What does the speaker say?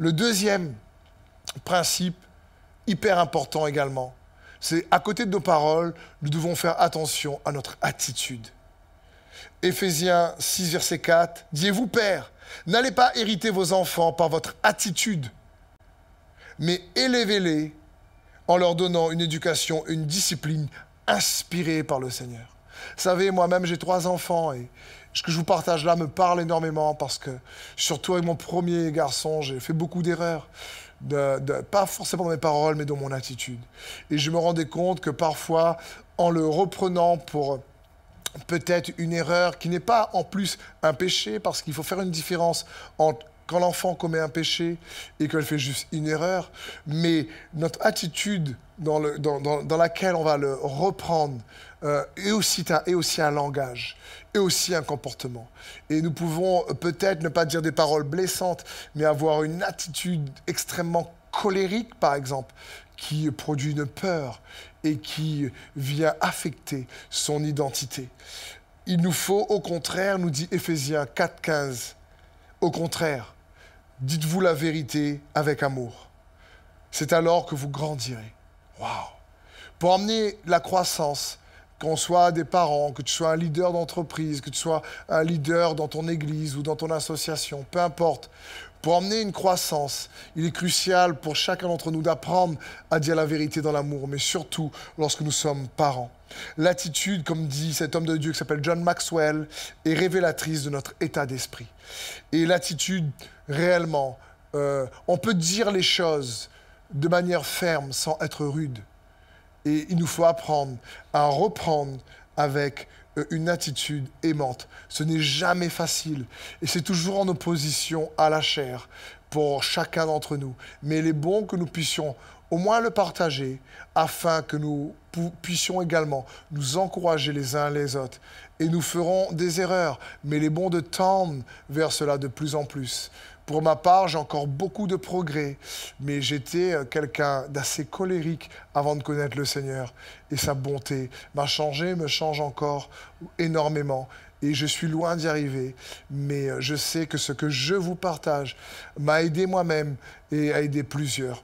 Le deuxième principe, hyper important également, c'est à côté de nos paroles, nous devons faire attention à notre attitude. Éphésiens 6, verset 4, « Dites-vous, Père, n'allez pas hériter vos enfants par votre attitude, mais élevez-les en leur donnant une éducation, une discipline inspirée par le Seigneur. » Vous savez, moi-même, j'ai 3 enfants et ce que je vous partage là me parle énormément parce que, surtout avec mon premier garçon, j'ai fait beaucoup d'erreurs. Pas forcément dans mes paroles, mais dans mon attitude. Et je me rendais compte que parfois, en le reprenant pour peut-être une erreur qui n'est pas en plus un péché, parce qu'il faut faire une différence entre quand l'enfant commet un péché et qu'elle fait juste une erreur, mais notre attitude dans laquelle on va le reprendre est aussi un langage, et aussi un comportement. Et nous pouvons peut-être ne pas dire des paroles blessantes, mais avoir une attitude extrêmement colérique, par exemple, qui produit une peur et qui vient affecter son identité. Il nous faut, au contraire, nous dit Éphésiens 4,15, au contraire, dites-vous la vérité avec amour. C'est alors que vous grandirez. Waouh! Pour emmener la croissance, qu'on soit des parents, que tu sois un leader d'entreprise, que tu sois un leader dans ton église ou dans ton association, peu importe, pour emmener une croissance, il est crucial pour chacun d'entre nous d'apprendre à dire la vérité dans l'amour, mais surtout lorsque nous sommes parents. L'attitude, comme dit cet homme de Dieu qui s'appelle John Maxwell, est révélatrice de notre état d'esprit. Et l'attitude, réellement, on peut dire les choses de manière ferme sans être rude. Et il nous faut apprendre à reprendre avec une attitude aimante. Ce n'est jamais facile et c'est toujours en opposition à la chair pour chacun d'entre nous. Mais il est bon que nous puissions au moins le partager afin que nous puissions également nous encourager les uns les autres. Et nous ferons des erreurs, mais il est bon de tendre vers cela de plus en plus. Pour ma part, j'ai encore beaucoup de progrès, mais j'étais quelqu'un d'assez colérique avant de connaître le Seigneur. Et sa bonté m'a changé, me change encore énormément. Et je suis loin d'y arriver, mais je sais que ce que je vous partage m'a aidé moi-même et a aidé plusieurs.